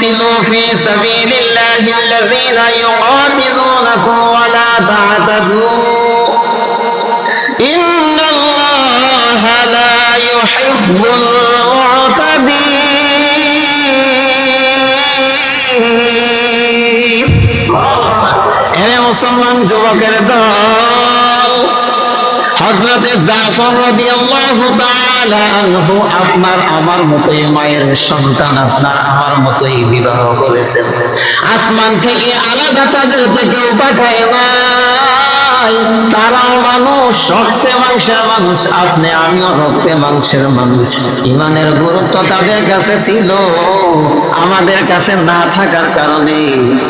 قاتلوا في سبيل الله الذين يقاتلونكم ولا تعتدوا إن الله لا يحب المعتدين হে মুসলমান যুবকের দল হযরত জাফর রাদিয়াল্লাহু তাআলা আনহু আপনার আমার মতোই মায়ের সন্তান, আপনার আমার মতোই বিবাহ করেছেন। আসমান থেকে আলাদা তাদেরকে কেউ পাঠায় নাই। তারাও মানুষ, রক্তে মাংসের মানুষ, আপনি আমিও রক্তে মাংসের মানুষ। ইমানের গুরুত্ব তাদের কাছে ছিল, আমাদের কাছে না থাকার কারণে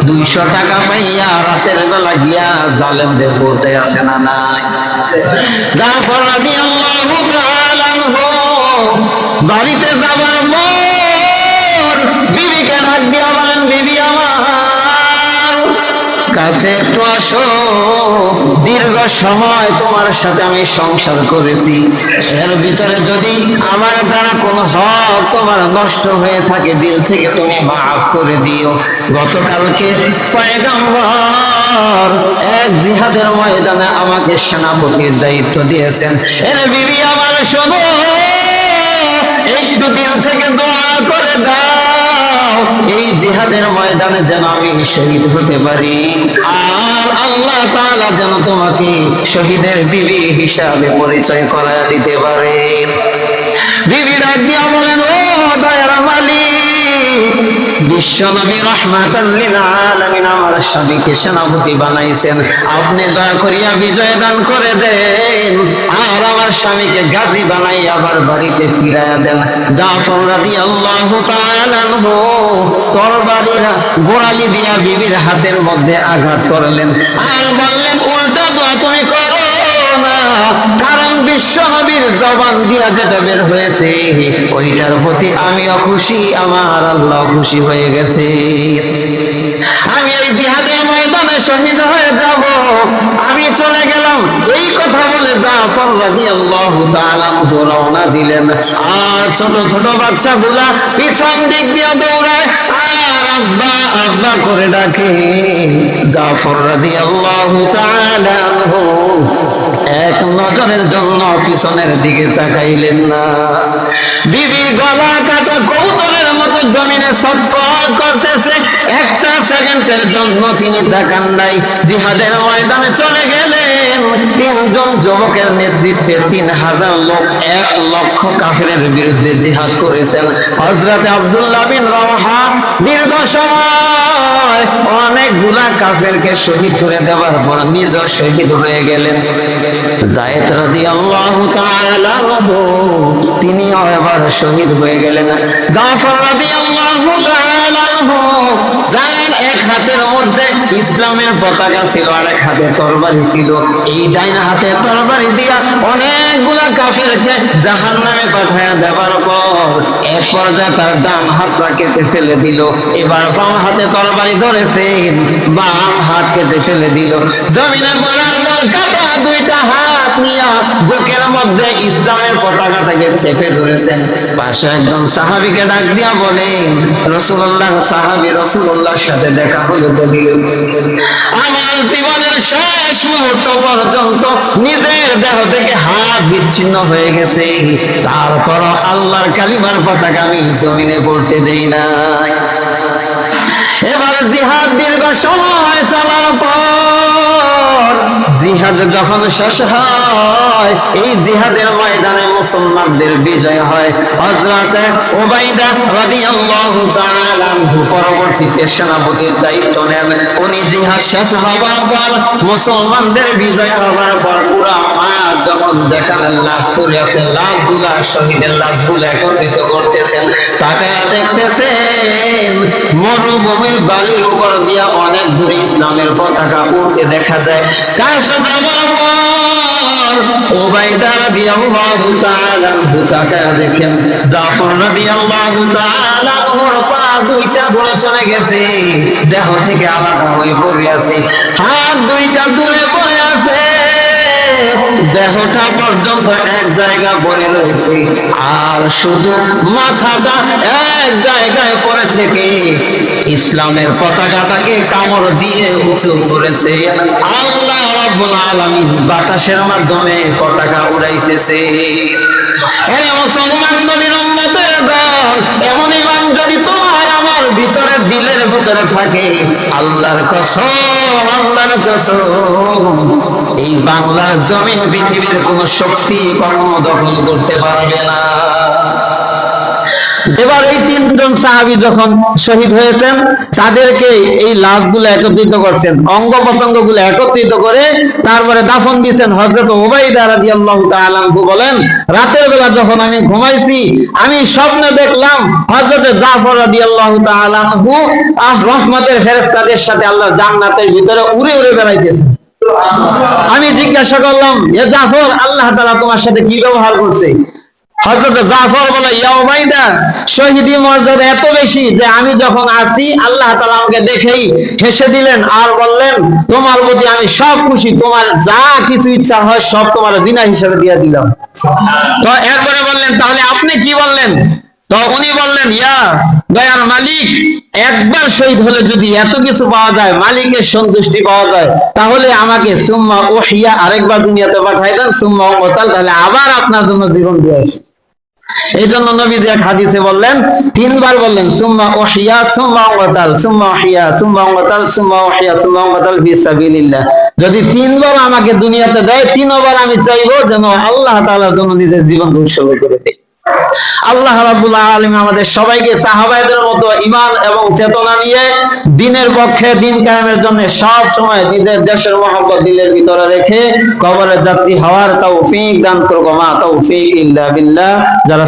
200 টাকা পাইয়া রাতের বেলা গিয়া জালেমদের বলতে আছে না নাই। জাফর রাদিয়াল্লাহু তাআলা আনহু বাড়িতে যাবার পর বিবিকে ডাক দিয়া বলেন, বিবি আমার কাছে একটু আসো, দীর্ঘ সময় তোমার সাথে আমি সংসার করেছি, এর ভিতরে যদি আমার দ্বারা কোনো হক তোমার নষ্ট হয়ে থাকে দিল থেকে তুমি মাফ করে দিও। গতকালকে পয়গম্বর এক জিহাদের ময়দানে আমাকে সেনাপতির দায়িত্ব দিয়েছেন। এর বিবি আমার শোনো, একটু দিল থেকে দোয়া করে দাও, এই জিহাদের ময়দানে যেন আমি শহীদ হতে পারি, আর আল্লাহ তাআলা যেন তোমাকে শহীদের বিবি হিসাবে পরিচয় করায় দিতে পারে। বিবি ডাক দিয়া বলেন, ও দয়ার মালিক, বিশ্বনবী রাহমাতাল লিল আলামিন আমার স্বামীকে সেনাপতি বানাইছেন, আপনি দয়া করিয়া বিজয় দান করে দেন, আর আমার স্বামীকে গাজী বানাই আবার বাড়িতে ফিরাইয়া দেন। জাফর রাদিয়াল্লাহু তাআলা আনহু তরবারিরা গোড়ালি দিয়া বিবির হাতের মধ্যে আঘাত করলেন, আর বললেন, উল্টা দোয়া তুমি করো না, কারণ বিশ্বনবীর জবান দিয়া যেটা বের হয়েছে ওইটার প্রতি আমিও খুশি, আমার আল্লাহ খুশি হয়ে গেছে। আমি এই জিহাদের ময়দানে শহীদ হয়ে যাব, আমি চলে গেলাম। এই কথা বলে জাফর রাদিয়াল্লাহু তাআলা রওনা দিলেন, আর ছোট ছোট বাচ্চাগুলা পিছন দিক দিয়ে দৌড়ায় আর আব্বা আব্বা করে ডাকে। জাফর রাদিয়াল্লাহু তাআলা আনহু এক নজরের জন্য পিছনের দিকে তাকাইলেন না। বিবি গলা কাটা কৌতলের মতো জমিনে ছটফট করতেছে, একটা সেকেন্ডের জন্য তিনি তাকান নাই। জিহাদের ময়দানে চলে গেলেন। 3 জন যুবকের নেতৃত্বে 3000 লোক 1 লক্ষ কাফেরের বিরুদ্ধে জিহাদ করেছেন। হযরত আব্দুল্লাহ বিন রাওয়াহা দীর্ঘ সময় অনেকগুলা কাফেরকে শহীদ করে দেওয়ার পর নিজে শহীদ হয়ে গেলেন। যায়েদ রাদিয়াল্লাহু তাআলা আনহু তিনিও এবার শহীদ হয়ে গেলেন। জাফর রাদিয়াল্লাহু তাআলা আনহু যার এক হাতের মধ্যে ইসলামের পতাকা ছিল, আর এক হাতে তরবারি ছিল। এই ডাইন হাতে তরবারি দিয়া অনেকগুলা কাফেরকে জাহান্নামে পাঠায়া দেওয়ার পর এক পর্যায়ে তার ডান হাতটা কেটে ফেলে দিল। এবার বাম হাতে তরবারি ধরেছে, বাম হাত কেটে ফেলে দিল। জমিনে পড়ার পর কাটা 2টা হাত নিয়া বুকের মধ্যে ইসলামের পতাকাটাকে চেপে ধরেছেন। পাশে একজন সাহাবীকে ডাক দিয়া বলেন, রাসূলুল্লাহ, সাহাবী রাসূলুল্লাহর সাথে দেখা হলো বলি, আমার জীবনের শেষ মুহূর্ত পর্যন্ত নিজের দেহ থেকে হাত বিচ্ছিন্ন হয়ে গেছে, তারপর আল্লাহর কালিমার পতাকা আমি জমিনে পড়তে দেই নাই। এবার জিহাদ দীর্ঘ সময় চলার পর জিহাদ যখন শেষ হয়, এই জিহাদের ময়দানে মুসলমানদের বিজয় হয়। হযরত উবাইদা রাদিয়াল্লাহু তাআলা আনহু পরবর্তীতে সেনাপতির দায়িত্ব নেন। উনি জিহাদ শেষ হবার পর মুসলমানদের বিজয় হবার পর পুরা মাঠ যখন দেখালেন লাশ পড়ে আছে, লাশগুলা শহীদের লাশগুলো একত্রিত করতেছেন, তাকে দেখতেছেন মরুভূমির বালির উপর দিয়া অনেক দূরে ইসলামের পতাকা উড়তে দেখা যায়। কার সাথে আমার পর উবাইদা রাদিয়াল্লাহু তাআলা আনহু তাকায়া দেখেন জাফর রাদিয়াল্লাহু তাআলা ওর পা 2টা দূরে চলে গেছে, দেহ থেকে আলাদা হয়ে পড়ে আছে, হাত 2টা দূরে পড়ে আছে। দেহটা পর্যন্ত এক জায়গা পড়ে রয়েছে, আর শুধু মাথাটা এক জায়গায় পড়ে থেকে ইসলামের পতাকাটাকে কামড় দিয়ে উঁচু করেছে। আল্লাহ রাব্বুল আলামিন বাতাসের মাধ্যমে পতাকা উড়াইতেছে। হে মুসলমান নবীর উম্মতের দল, এমন ঈমান যদি তোমার আমার ভিতরে দিলের ভিতরে থাকে, আল্লাহর কসম, আল্লাহর কসম, এই বাংলার জমিন পৃথিবীর কোন শক্তি কখনো দখল করতে পারবে না। এবার এই তিনজন সাহাবী যখন শহীদ হয়েছেন, তাদেরকে এই লাশগুলো একত্রিত করছেন, অঙ্গ প্রত্যঙ্গ গুলো একত্রিত করে তারপরে দাফন দিয়েছেন। হযরত উবাইদা রাদিয়াল্লাহু তাআলা আনহু বলেন, রাতের বেলা যখন আমি ঘুমাইছি, আমি স্বপ্নে দেখলাম হযরত জাফর রাদিয়াল্লাহু তাআলা আনহু রহমতের ফেরেশতাদের সাথে আল্লাহ জান্নাতের ভিতরে উড়ে উড়ে বেড়াইতেছেন। আমি জিজ্ঞাসা করলাম, এ জাফর, আল্লাহ তাআলা তোমার সাথে কি ব্যবহার করছে? হযরত জাফর বলে, ইয়া উবাইদা, শহীদি মর্যাদা এত বেশি যে আমি যখন আসি আল্লাহ তাআলা আমাকে দেখেই হেসে দিলেন আর বললেন, তোমার প্রতি আমি সব খুশি, তোমার যা কিছু ইচ্ছা হয় সব তোমার বিনা হিসাবে দিয়ে দিলাম। তো এরপরে বললেন, তাহলে আপনি কি বললেন? তো উনি বললেন, ইয়া দয়ার মালিক, একবার শহীদ হলে যদি এত কিছু পাওয়া যায়, মালিকের সন্তুষ্টি পাওয়া যায়, তাহলে আমাকে সুম্মা উহিয়া আরেকবার দুনিয়াতে পাঠাই দেন, সুম্মা উকতাল, তাহলে আবার আপনার জন্য জীবন দিয়ে আসি। এই জন্য নবীজি এক হাদিসে বললেন, তিনবার বললেন, সুম্মা উহিয়া সুম্মা উকতাল, সুম্মা উহিয়া সুম্মা উকতাল, সুম্মা উহিয়া সুম্মা উকতাল ফি সাবিলিল্লাহ। যদি তিনবার আমাকে দুনিয়াতে দেয়, তিনবার আমি চাইবো যেন আল্লাহ তাআলার জন্য নিজের জীবন উৎসর্গ করে দেয়। আল্লাহ রাব্বুল আলামিন আমাদের সবাইকে সাহাবায়েদের মতো ঈমান এবং চেতনা নিয়ে দ্বীনের পক্ষে, দ্বীন কায়েমের জন্য সব সময় নিজের দেশের মহব্বত দিলের ভিতরে রেখে কবরের যাত্রী হওয়ার তৌফিক দান করুক। মা তৌফিক ইল্লা বিল্লাহ। যারা